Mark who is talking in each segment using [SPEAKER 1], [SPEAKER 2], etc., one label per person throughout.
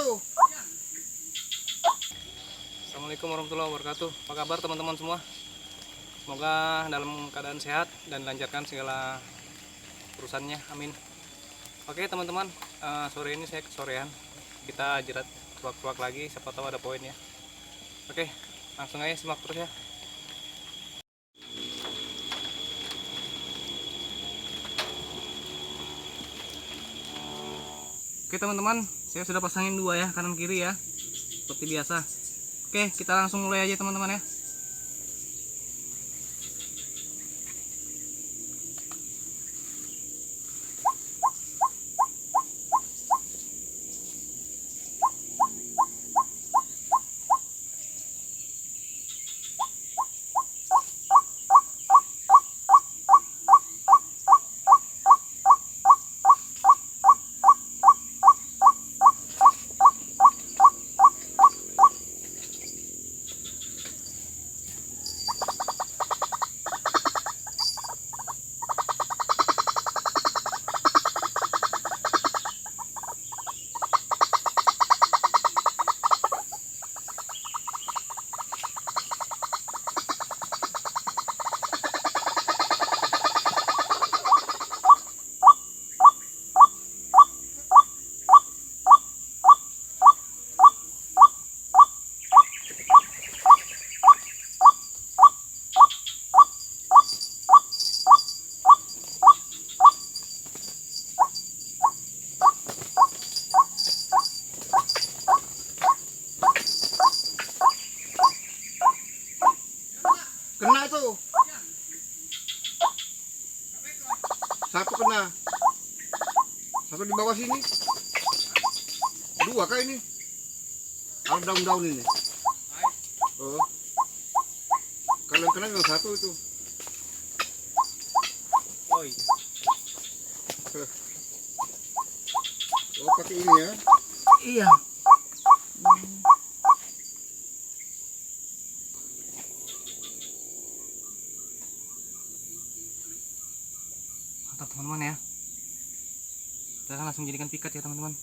[SPEAKER 1] tuh.
[SPEAKER 2] Assalamualaikum warahmatullahi wabarakatuh. Apa kabar teman-teman semua? Semoga dalam keadaan sehat dan dilancarkan segala urusannya. Amin. Oke teman-teman, sore ini saya kesorean. Kita jerat truak-truak lagi, siapa tahu ada poin ya. Oke, langsung aja simak terus ya. Oke teman-teman, saya sudah pasangin dua ya, kanan kiri ya, seperti biasa. Oke, kita langsung mulai aja teman-teman ya.
[SPEAKER 1] Kena tuh. Satu kena. Satu di bawah sini. Dua kah ini? Ada daun-daun ini. Oh. Kalau yang kena yang satu itu.
[SPEAKER 2] Oh iya.
[SPEAKER 1] Oh, pakai ini ya.
[SPEAKER 2] Iya. Mantap teman-teman ya. Kita akan langsung jadikan pikat ya teman-teman.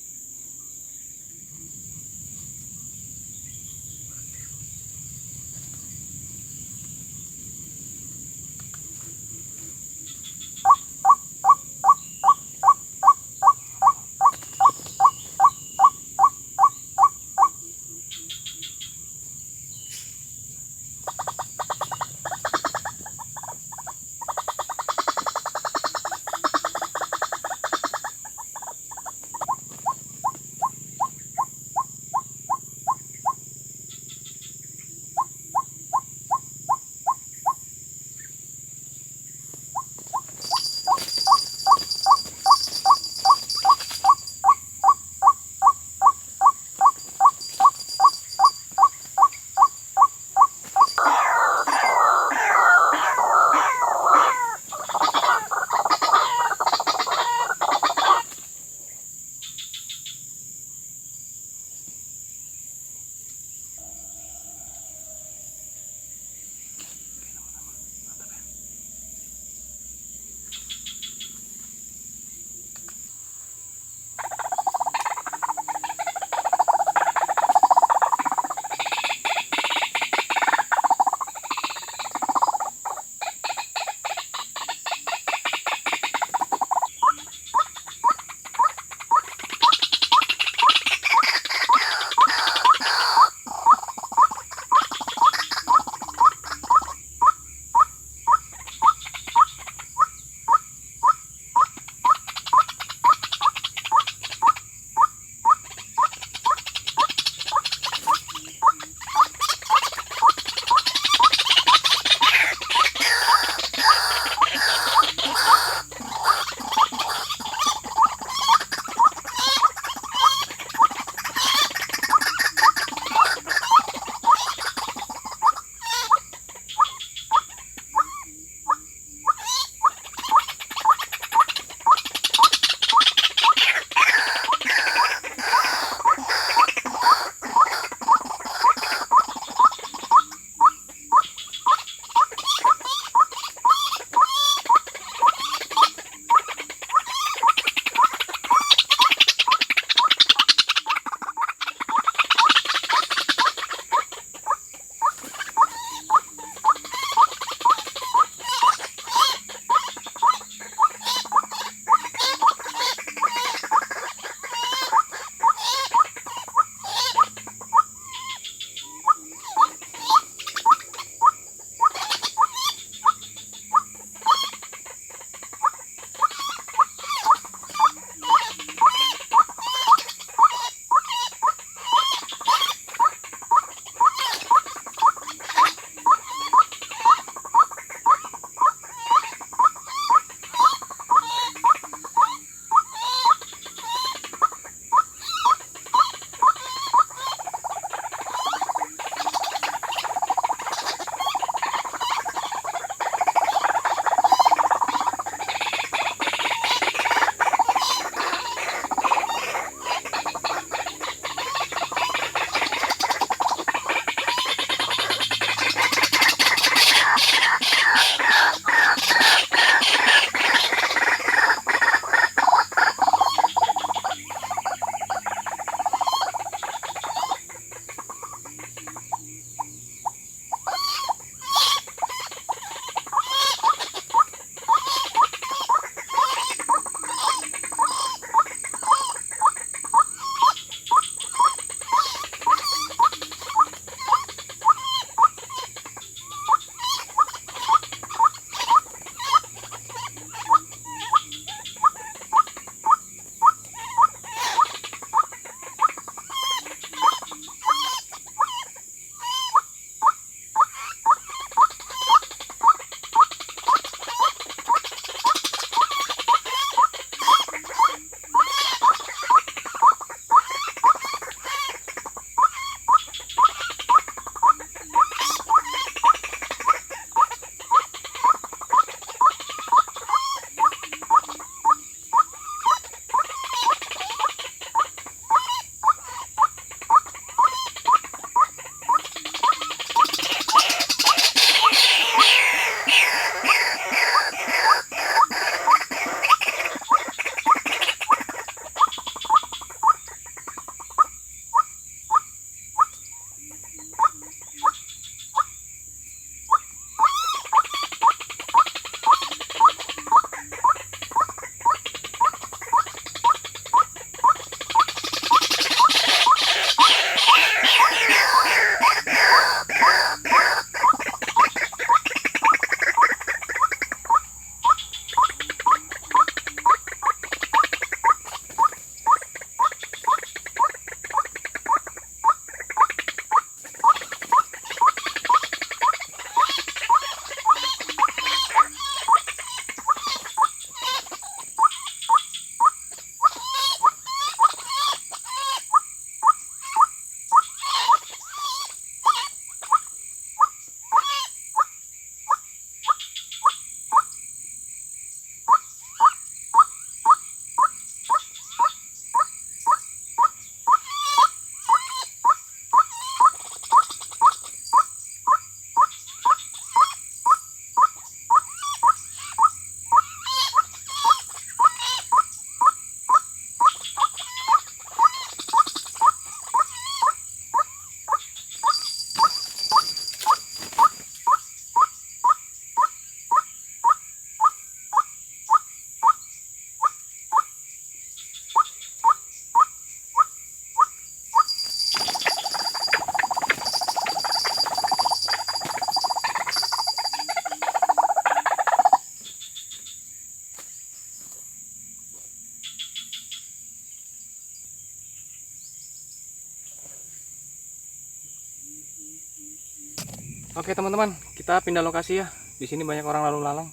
[SPEAKER 2] Oke teman-teman, kita pindah lokasi ya. Di sini banyak orang lalu lalang.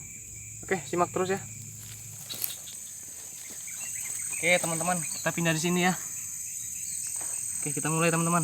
[SPEAKER 2] Oke, simak terus ya. Oke teman-teman, kita pindah di sini ya. Oke, kita mulai teman-teman.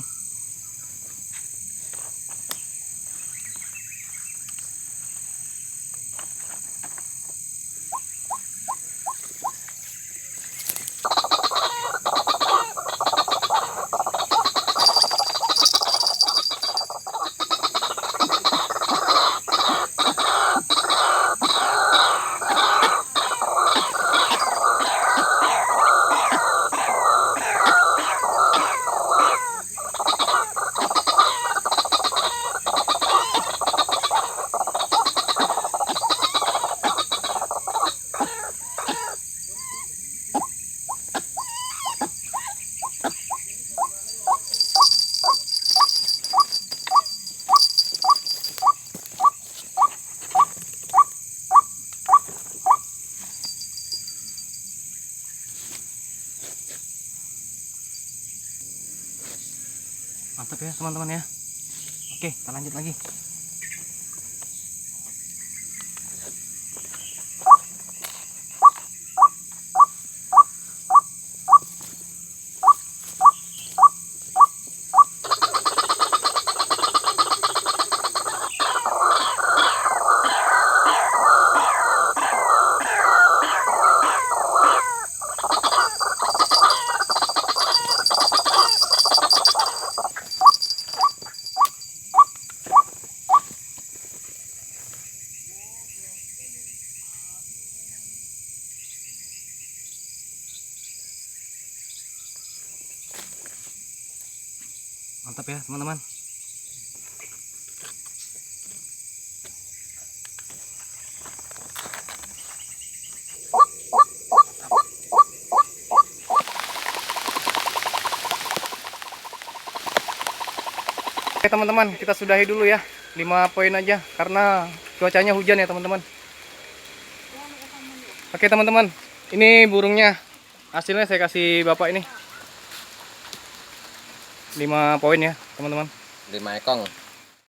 [SPEAKER 2] Mantap ya teman-teman ya. Oke, kita lanjut lagi. Mantap ya teman-teman. Oke teman-teman, kita sudahi dulu ya. 5 poin aja karena cuacanya hujan ya teman-teman. Oke teman-teman, ini burungnya. Hasilnya saya kasih bapak ini 5 poin ya teman-teman.
[SPEAKER 3] 5 ekong.